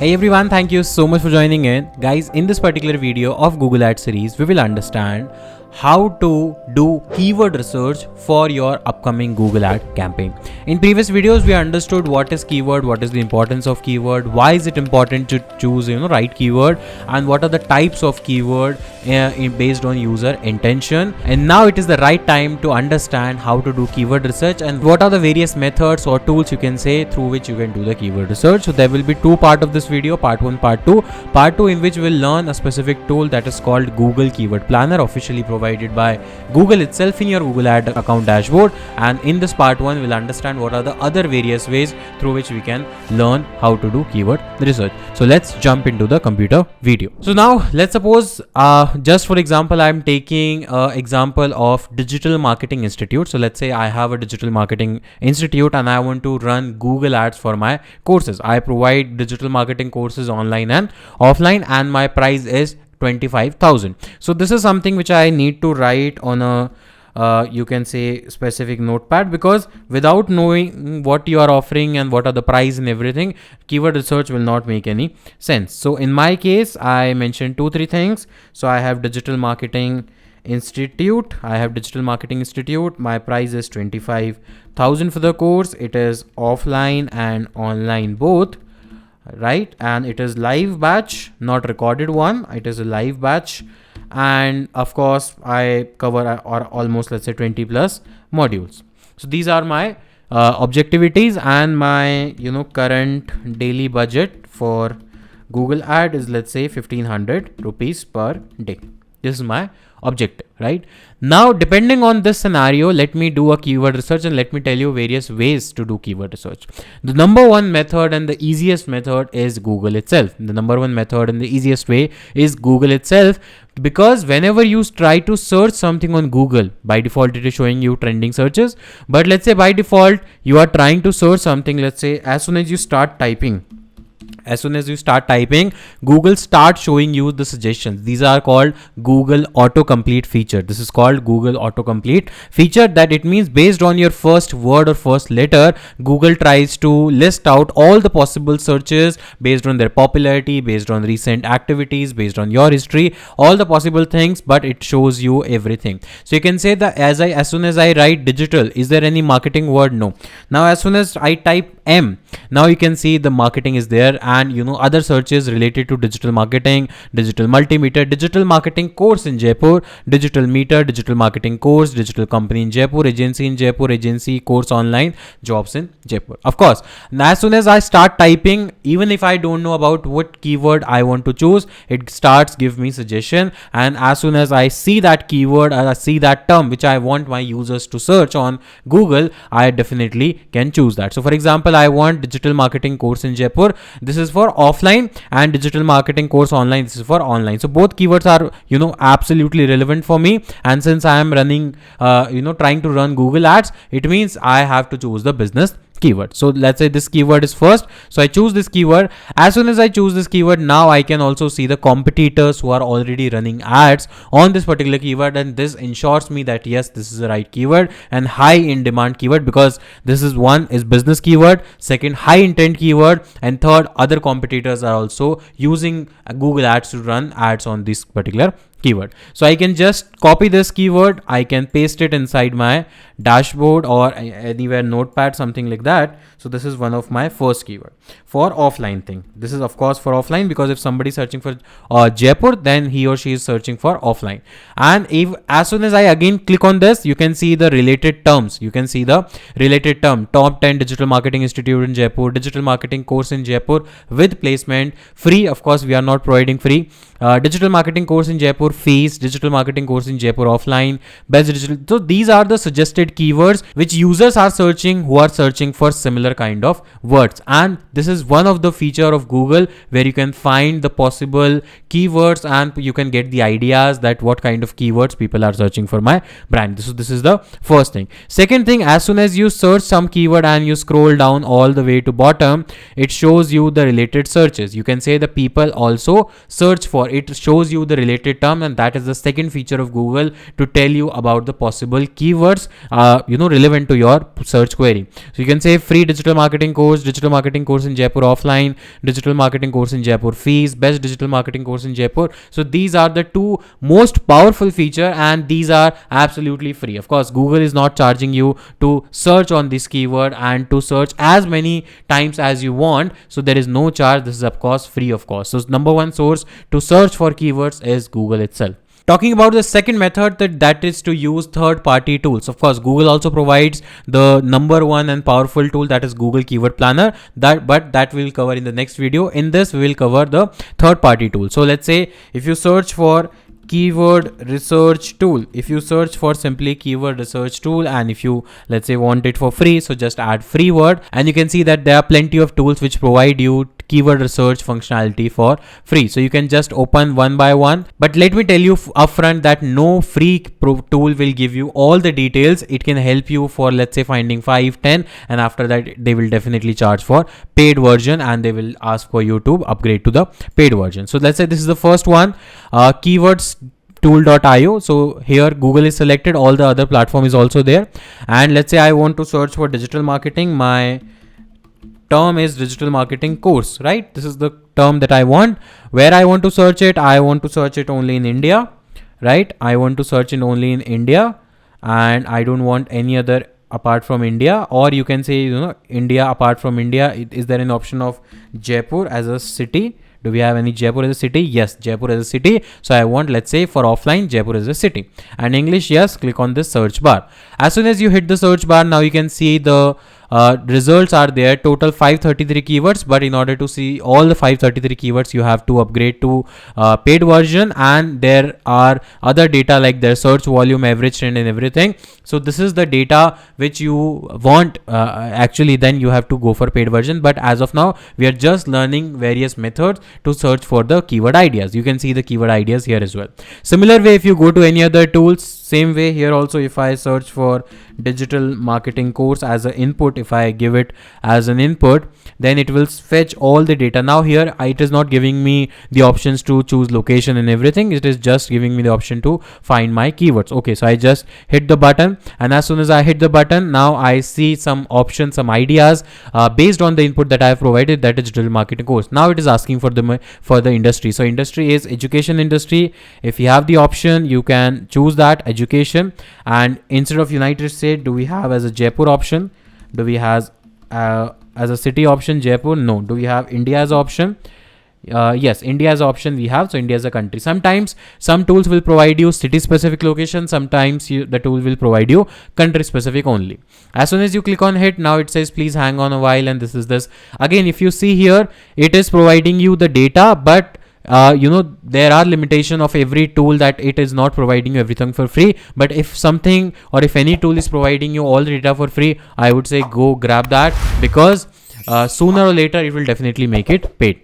Hey everyone, thank you so much for joining in. Guys, in this particular video of Google Ads series, we will understand how to do keyword research for your upcoming Google ad campaign. In previous videos, we understood what is keyword, what is the importance of keyword, why is it important to choose right keyword, and what are the types of keyword based on user intention. And now it is the right time to understand how to do keyword research and what are the various methods or tools you can say through which you can do the keyword research. So there will be two parts of this video, part 1, part 2. Part 2 in which we'll learn a specific tool that is called Google Keyword Planner, officially provided by Google itself in your Google Ad account dashboard. And in this part 1, we'll understand what are the other various ways through which we can learn how to do keyword research. So let's jump into the computer video. So now let's suppose just for example, I'm taking an example of Digital Marketing Institute. So let's say I have a Digital Marketing Institute and I want to run Google Ads for my courses. I provide digital marketing courses online and offline, and my price is 25,000. So this is something which I need to write on a you can say specific notepad, because without knowing what you are offering and what are the price and everything, keyword research will not make any sense. So in my case, I mentioned 2-3 things. So I have Digital Marketing Institute. My price is 25,000 for the course. It is offline and online both, right? And it is live batch, not recorded one. It is a live batch. And of course I cover or almost, let's say, 20 plus modules. So these are my objectivities, and my current daily budget for Google ad is, let's say, 1500 rupees per day. This is my objective, right? Now, depending on this scenario, let me do a keyword research and let me tell you various ways to do keyword research. The number one method and the easiest method is Google itself. The number one method and the easiest way is Google itself, because whenever you try to search something on Google, by default it is showing you trending searches. But let's say by default you are trying to search something, let's say as soon as you start typing, Google starts showing you the suggestions. These are called Google autocomplete feature. This is called Google autocomplete feature. That it means based on your first word or first letter, Google tries to list out all the possible searches based on their popularity, based on recent activities, based on your history, all the possible things, but it shows you everything. So you can say that as soon as I write digital, is there any marketing word? No. Now as soon as I type M, now you can see the marketing is there, and other searches related to digital marketing, digital multimeter, digital marketing course in Jaipur, digital meter, digital marketing course, digital company in Jaipur, agency course online, jobs in Jaipur. Of course, as soon as I start typing, even if I don't know about what keyword I want to choose, it starts give me suggestion. And as soon as I see that keyword, I see that term which I want my users to search on Google, I definitely can choose that. So for example, I want digital marketing course in Jaipur. This is for offline, and digital marketing course online, this is for online. So both keywords are absolutely relevant for me. And since I am running trying to run Google ads, it means I have to choose the business keyword. So let's say this keyword is first, so I choose this keyword. As soon as I choose this keyword, now I can also see the competitors who are already running ads on this particular keyword, and this ensures me that yes, this is the right keyword and high in demand keyword, because this is one is business keyword, second high intent keyword, and third other competitors are also using Google ads to run ads on this particular keyword. So I can just copy this keyword, I can paste it inside my dashboard or anywhere notepad, something like that. So this is one of my first keyword for offline thing. This is of course for offline, because if somebody is searching for Jaipur, then he or she is searching for offline. And if as soon as I again click on this, you can see the related terms. You can see the related term: top 10 digital marketing institute in Jaipur, digital marketing course in Jaipur with placement, free. Of course, we are not providing free. Digital marketing course in Jaipur, fees, digital marketing course in Jaipur offline, best digital. So these are the suggested keywords which users are searching who are searching for similar kind of words. And this is one of the feature of Google where you can find the possible keywords and you can get the ideas that what kind of keywords people are searching for my brand. This is the first thing. Second thing, as soon as you search some keyword and you scroll down all the way to bottom, it shows you the related searches. You can say the people also search for, it shows you the related term down, and that is the second feature of Google to tell you about the possible keywords relevant to your search query. So you can say free digital marketing course in Jaipur offline, digital marketing course in Jaipur fees, best digital marketing course in Jaipur. So these are the two most powerful feature, and these are absolutely free. Of course, Google is not charging you to search on this keyword and to search as many times as you want. So there is no charge. This is of course free, of course. So number one source to search for keywords is Google itself. Talking about the second method, that is to use third-party tools. Of course, Google also provides the number one and powerful tool, that is Google Keyword Planner. But that we'll cover in the next video. In this, we will cover the third-party tool. So let's say if you search for keyword research tool, if you search for simply keyword research tool, and if you, let's say, want it for free, so just add free word, and you can see that there are plenty of tools which provide you keyword research functionality for free. So you can just open one by one, but let me tell you upfront that no free tool will give you all the details. It can help you for, let's say, finding 5, 10, and after that they will definitely charge for paid version, and they will ask for you to upgrade to the paid version. So let's say this is the first one, keywords tool.io. So here Google is selected, all the other platform is also there, and let's say I want to search for digital marketing. My term is digital marketing course, right? This is the term that I want. Where I want to search it, I want to search it only in India, right? I want to search it only in India, and I don't want any other apart from India. Or you can say, India apart from India. Is there an option of Jaipur as a city? Do we have any Jaipur as a city? Yes, Jaipur as a city. So I want, let's say, for offline, Jaipur as a city. And English, yes, click on this search bar. As soon as you hit the search bar, now you can see the results are there. Total 533 keywords, but in order to see all the 533 keywords, you have to upgrade to paid version, and there are other data like their search volume, average trend, and everything. So this is the data which you want. Actually, then you have to go for paid version. But as of now, we are just learning various methods to search for the keyword ideas. You can see the keyword ideas here as well. Similar way, if you go to any other tools, same way here also, if I search for digital marketing course as an input, if I give it as an input, then it will fetch all the data. Now here it is not giving me the options to choose location and everything. It is just giving me the option to find my keywords. Okay, so I just hit the button, and as soon as I hit the button, now I see some options, some ideas based on the input that I have provided, that is digital marketing course. Now it is asking for the industry. So industry is education industry. If you have the option, you can choose that education, and instead of United States, do we have as a Jaipur option? Do we have as a city option Jaipur? No. Do we have India as option? Yes, India as option we have. So India is a country. Sometimes some tools will provide you city specific location. Sometimes the tool will provide you country specific only. As soon as you click on hit, now it says please hang on a while, and this is this. Again, if you see here, it is providing you the data, but there are limitation of every tool, that it is not providing you everything for free. But if something, or if any tool is providing you all the data for free, I would say go grab that, because sooner or later it will definitely make it paid.